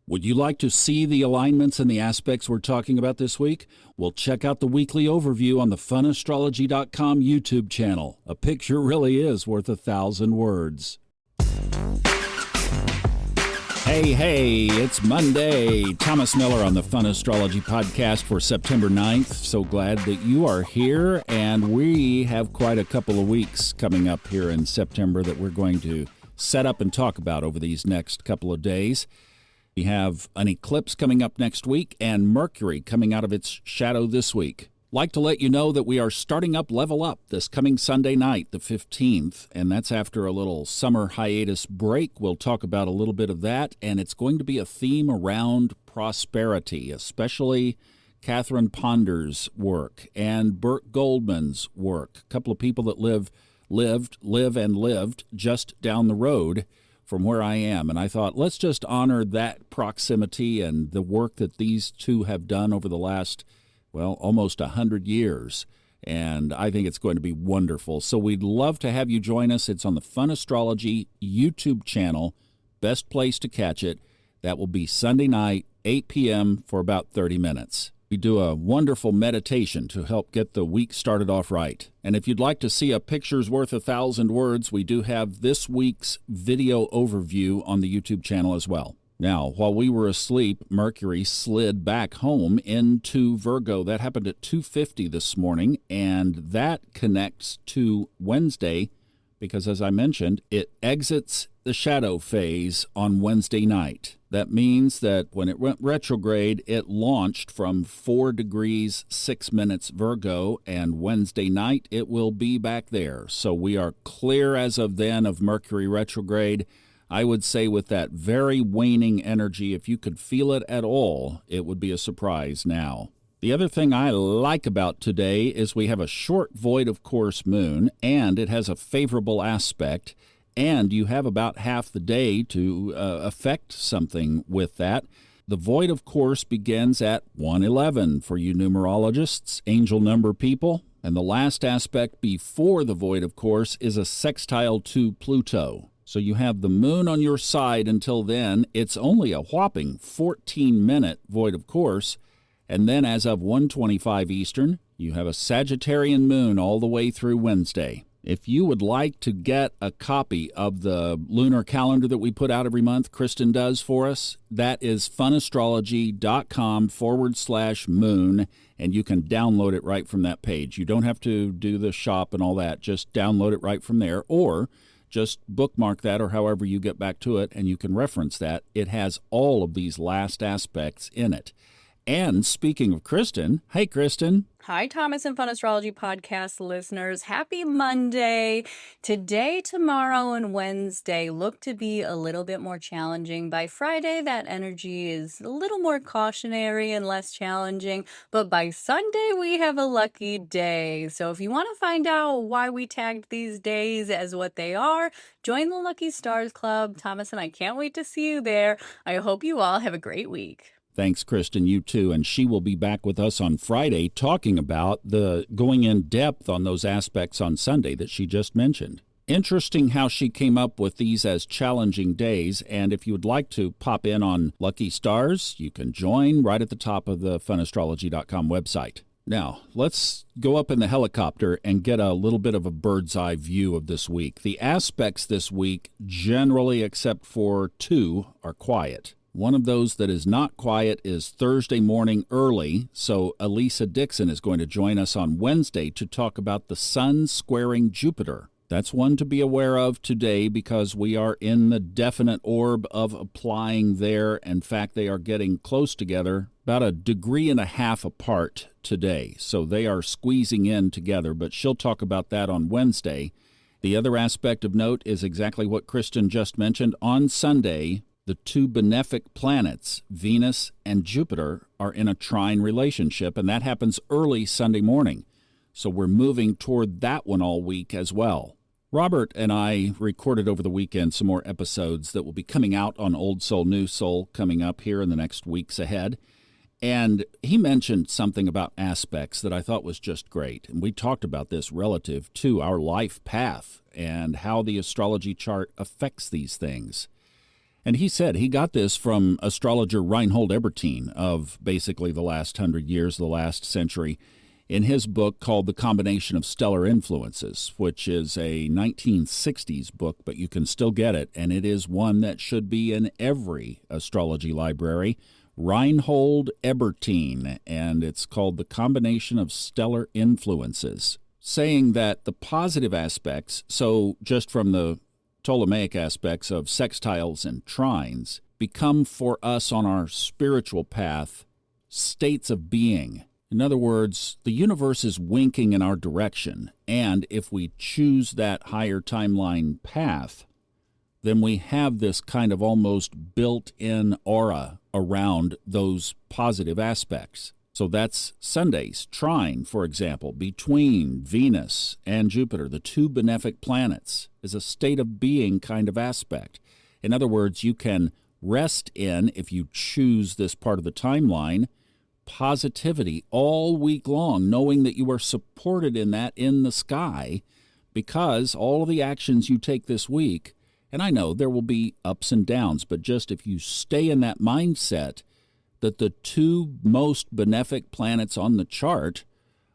Would you like to see the alignments and the aspects we're talking about this week? Well, check out the weekly overview on the funastrology.com YouTube channel. A picture really is worth 1,000 words. Hey, it's Monday. Thomas Miller on the Fun Astrology Podcast for September 9th. So glad that you are here, and we have quite a couple of weeks coming up here in September that we're going to set up and talk about over these next couple of days. We have an eclipse coming up next week and Mercury coming out of its shadow this week. Like to let you know that we are starting up Level Up this coming Sunday night, the 15th, and that's after a little summer hiatus break. We'll talk about a little bit of that, and it's going to be a theme around prosperity, especially Catherine Ponder's work and Burt Goldman's work, a couple of people that lived just down the road from where I am. And I thought, let's just honor that proximity and the work that these two have done over the last, almost 100 years. And I think it's going to be wonderful. So we'd love to have you join us. It's on the Fun Astrology YouTube channel. Best place to catch it. That will be Sunday night, 8 p.m. for about 30 minutes. We do a wonderful meditation to help get the week started off right. And if you'd like to see a picture's worth 1,000 words, we do have this week's video overview on the YouTube channel as well. Now, while we were asleep, Mercury slid back home into Virgo. That happened at 2:50 this morning, and that connects to Wednesday because, as I mentioned, it exits the shadow phase on Wednesday night. That means that when it went retrograde, it launched from 4 degrees 6 minutes Virgo, and Wednesday night it will be back there. So we are clear as of then of Mercury retrograde. I would say with that very waning energy, if you could feel it at all, it would be a surprise now. The other thing I like about today is we have a short void of course moon, and it has a favorable aspect, and you have about half the day to affect something with that. The void of course begins at 1:11 for you numerologists, angel number people, and the last aspect before the void of course is a sextile to Pluto. So you have the moon on your side until then. It's only a whopping 14-minute void of course. And then as of 1:25 Eastern, you have a Sagittarian moon all the way through Wednesday. If you would like to get a copy of the lunar calendar that we put out every month, Kristin does for us, that is funastrology.com/moon, and you can download it right from that page. You don't have to do the shop and all that. Just download it right from there, or just bookmark that or however you get back to it, and you can reference that. It has all of these last aspects in it. And speaking of Kristin, hey, Kristin. Hi, Thomas and Fun Astrology Podcast listeners. Happy Monday. Today, tomorrow, and Wednesday look to be a little bit more challenging. By Friday, that energy is a little more cautionary and less challenging. But by Sunday, we have a lucky day. So if you want to find out why we tagged these days as what they are, join the Lucky Stars Club. Thomas and I can't wait to see you there. I hope you all have a great week. Thanks, Kristin. You too. And she will be back with us on Friday talking about the going in depth on those aspects on Sunday that she just mentioned. Interesting how she came up with these as challenging days. And if you would like to pop in on Lucky Stars, you can join right at the top of the funastrology.com website. Now, let's go up in the helicopter and get a little bit of a bird's eye view of this week. The aspects this week, generally except for 2, are quiet. One of those that is not quiet is Thursday morning early, so Elisa Dixon is going to join us on Wednesday to talk about the Sun squaring Jupiter. That's one to be aware of today because we are in the definite orb of applying there. In fact, they are getting close together, about 1.5 degrees apart today, so they are squeezing in together, but she'll talk about that on Wednesday. The other aspect of note is exactly what Kristin just mentioned. On Sunday, the 2 benefic planets, Venus and Jupiter, are in a trine relationship, and that happens early Sunday morning. So we're moving toward that one all week as well. Robert and I recorded over the weekend some more episodes that will be coming out on Old Soul, New Soul coming up here in the next weeks ahead. And he mentioned something about aspects that I thought was just great. And we talked about this relative to our life path and how the astrology chart affects these things. And he said he got this from astrologer Reinhold Ebertin of basically the last 100 years, the last century, in his book called The Combination of Stellar Influences, which is a 1960s book, but you can still get it, and it is one that should be in every astrology library. Reinhold Ebertin, and it's called The Combination of Stellar Influences, saying that the positive aspects, so just from the Ptolemaic aspects of sextiles and trines, become for us on our spiritual path states of being. In other words, the universe is winking in our direction, and if we choose that higher timeline path, then we have this kind of almost built-in aura around those positive aspects. So that's Sunday's trine, for example, between Venus and Jupiter, the two benefic planets, is a state of being kind of aspect. In other words, you can rest in, if you choose this part of the timeline, positivity all week long, knowing that you are supported in that in the sky, because all of the actions you take this week, and I know there will be ups and downs, but just if you stay in that mindset that the two most benefic planets on the chart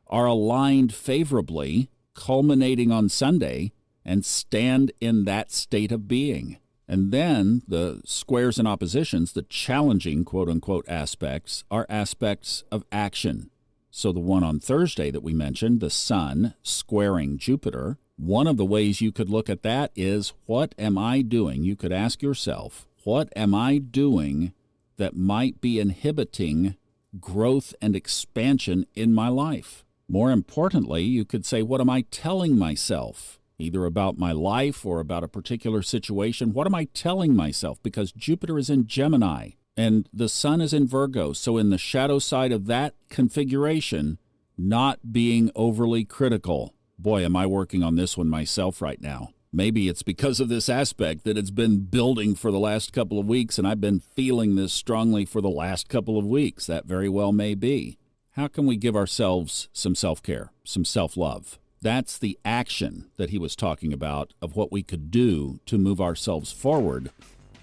are aligned favorably, culminating on Sunday, and stand in that state of being. And then the squares and oppositions, the challenging quote-unquote aspects, are aspects of action. So the one on Thursday that we mentioned, the Sun squaring Jupiter, one of the ways you could look at that is, what am I doing? You could ask yourself, what am I doing that might be inhibiting growth and expansion in my life? More importantly, you could say, what am I telling myself? Either about my life or about a particular situation. What am I telling myself? Because Jupiter is in Gemini and the Sun is in Virgo. So in the shadow side of that configuration, not being overly critical. Boy, am I working on this one myself right now. Maybe it's because of this aspect that it's been building for the last couple of weeks, and I've been feeling this strongly for the last couple of weeks. That very well may be. How can we give ourselves some self-care, some self-love? That's the action that he was talking about of what we could do to move ourselves forward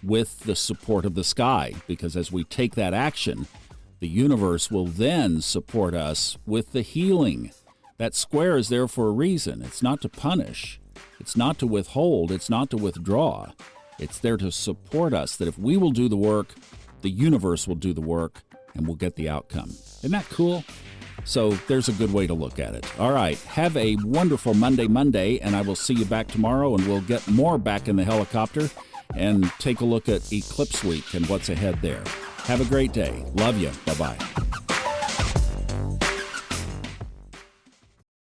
with the support of the sky. Because as we take that action, the universe will then support us with the healing. That square is there for a reason. It's not to punish. It's not to withhold. It's not to withdraw. It's there to support us, that if we will do the work, the universe will do the work, and we'll get the outcome. Isn't that cool? So there's a good way to look at it. All right, have a wonderful Monday, and I will see you back tomorrow, and we'll get more back in the helicopter and take a look at Eclipse Week and what's ahead there. Have a great day. Love you. Bye-bye.